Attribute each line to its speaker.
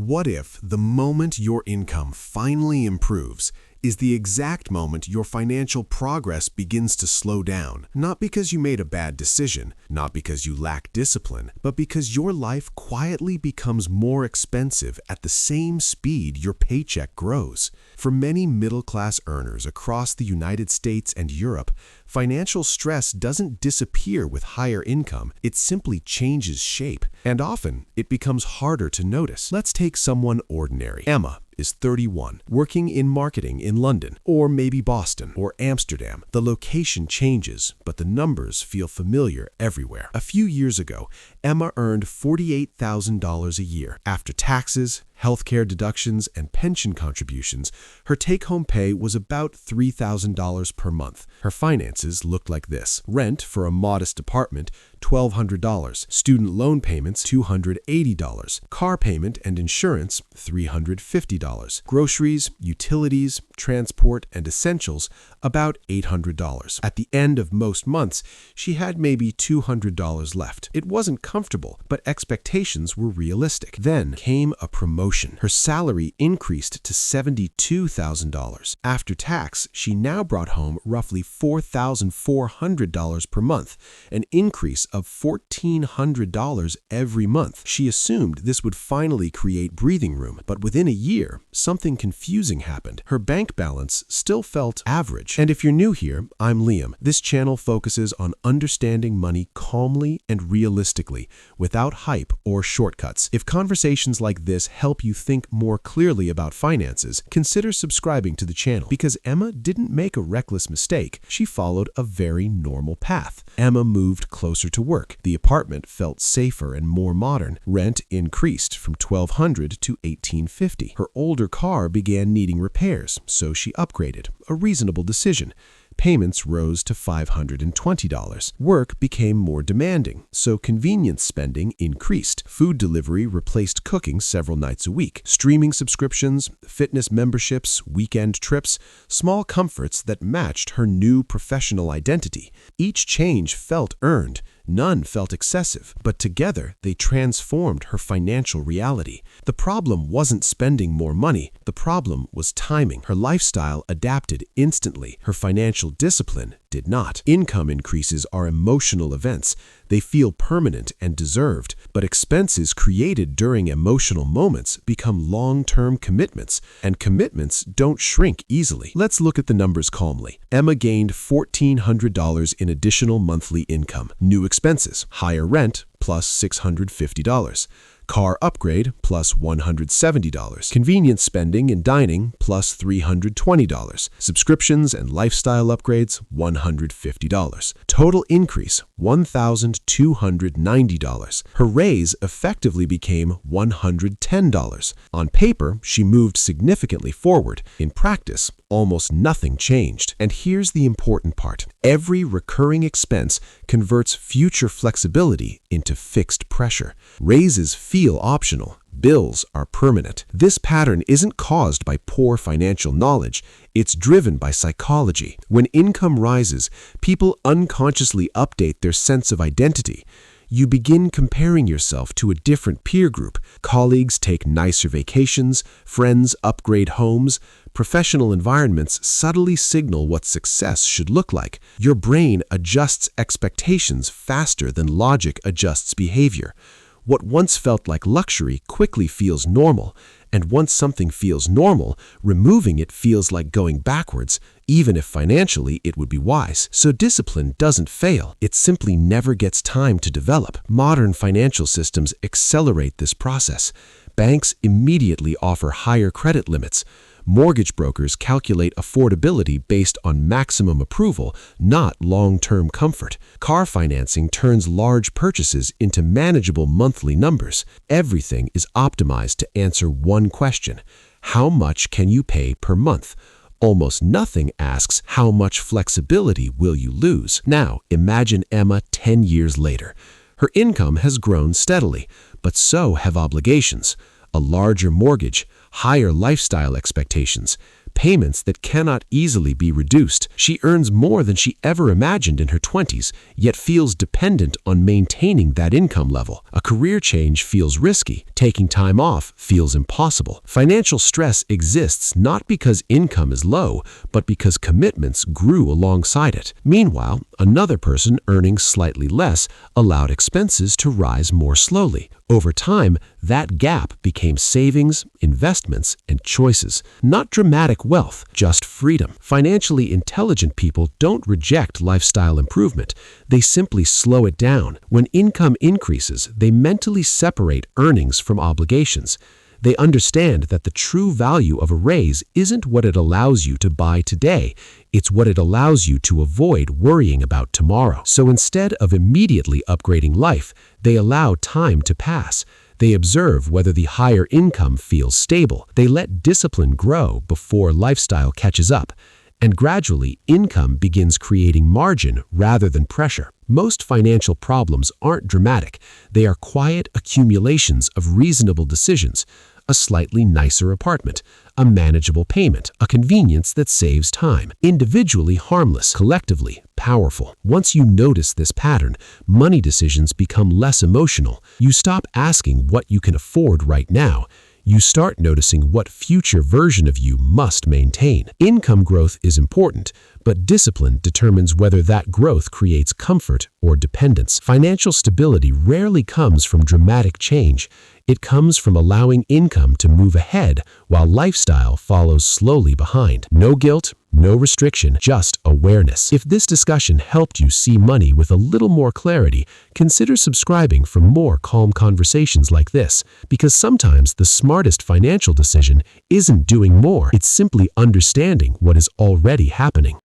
Speaker 1: What if the moment your income finally improves is the exact moment your financial progress begins to slow down? Not because you made a bad decision, not because you lack discipline, but because your life quietly becomes more expensive at the same speed your paycheck grows. For many middle-class earners across the United States and Europe, financial stress doesn't disappear with higher income, it simply changes shape, and often it becomes harder to notice. Let's take someone ordinary. Emma is 31, working in marketing in London, or maybe Boston, or Amsterdam. The location changes, but the numbers feel familiar everywhere. A few years ago, Emma earned $48,000 a year. After taxes, healthcare deductions, and pension contributions, her take-home pay was about $3,000 per month. Her finances looked like this: rent for a modest apartment, $1,200, student loan payments, $280, car payment and insurance, $350, groceries, utilities, transport, and essentials, about $800. At the end of most months, she had maybe $200 left. It wasn't comfortable, but expectations were realistic. Then came a promotion. Her salary increased to $72,000. After tax, she now brought home roughly $4,400 per month, an increase of $1,400 every month. She assumed this would finally create breathing room, but within a year, something confusing happened. Her bank balance still felt average. And if you're new here, I'm Liam. This channel focuses on understanding money calmly and realistically, without hype or shortcuts. If conversations like this help you think more clearly about finances, consider subscribing to the channel, because Emma didn't make a reckless mistake. She followed a very normal path. Emma moved closer to work. The apartment felt safer and more modern. Rent increased from $1,200 to $1,850. Her older car began needing repairs, so she upgraded. A reasonable decision. Payments rose to $520. Work became more demanding, so convenience spending increased. Food delivery replaced cooking several nights a week. Streaming subscriptions, fitness memberships, weekend trips, small comforts that matched her new professional identity. Each change felt earned. None felt excessive, but together they transformed her financial reality. The problem wasn't spending more money. The problem was timing. Her lifestyle adapted instantly. Her financial discipline did not. Income increases are emotional events. They feel permanent and deserved, but expenses created during emotional moments become long-term commitments, and commitments don't shrink easily. Let's look at the numbers calmly. Emma gained $1,400 in additional monthly income. New expenses: higher rent plus $650. Car upgrade plus $170. Convenience spending and dining plus $320. Subscriptions and lifestyle upgrades $150. Total increase $1,290. Her raise effectively became $110. On paper, she moved significantly forward. In practice, almost nothing changed. And here's the important part. Every recurring expense converts future flexibility into fixed pressure. Raises feel optional. Bills are permanent. This pattern isn't caused by poor financial knowledge. It's driven by psychology. When income rises, people unconsciously update their sense of identity. You begin comparing yourself to a different peer group. Colleagues take nicer vacations, friends upgrade homes. Professional environments subtly signal what success should look like. Your brain adjusts expectations faster than logic adjusts behavior. What once felt like luxury quickly feels normal, and once something feels normal, removing it feels like going backwards, even if financially it would be wise. So discipline doesn't fail. It simply never gets time to develop. Modern financial systems accelerate this process. Banks immediately offer higher credit limits. Mortgage brokers calculate affordability based on maximum approval, not long-term comfort. Car financing turns large purchases into manageable monthly numbers. Everything is optimized to answer one question: how much can you pay per month? Almost nothing asks, how much flexibility will you lose? Now, imagine Emma 10 years later. Her income has grown steadily, but so have obligations. A larger mortgage, higher lifestyle expectations, payments that cannot easily be reduced. She earns more than she ever imagined in her 20s, yet feels dependent on maintaining that income level. A career change feels risky. Taking time off feels impossible. Financial stress exists not because income is low, but because commitments grew alongside it. Meanwhile, another person earning slightly less allowed expenses to rise more slowly. Over time, that gap became savings, investments, and choices. Not dramatic wealth, just freedom. Financially intelligent people don't reject lifestyle improvement. They simply slow it down. When income increases, they mentally separate earnings from obligations. They understand that the true value of a raise isn't what it allows you to buy today, it's what it allows you to avoid worrying about tomorrow. So instead of immediately upgrading life, they allow time to pass. They observe whether the higher income feels stable. They let discipline grow before lifestyle catches up. And gradually, income begins creating margin rather than pressure. Most financial problems aren't dramatic. They are quiet accumulations of reasonable decisions. A slightly nicer apartment, a manageable payment, a convenience that saves time. Individually harmless, collectively powerful. Once you notice this pattern, money decisions become less emotional. You stop asking what you can afford right now. You start noticing what future version of you must maintain. Income growth is important, but discipline determines whether that growth creates comfort or dependence. Financial stability rarely comes from dramatic change. It comes from allowing income to move ahead while lifestyle follows slowly behind. No guilt, no restriction, just awareness. If this discussion helped you see money with a little more clarity, consider subscribing for more calm conversations like this, because sometimes the smartest financial decision isn't doing more, it's simply understanding what is already happening.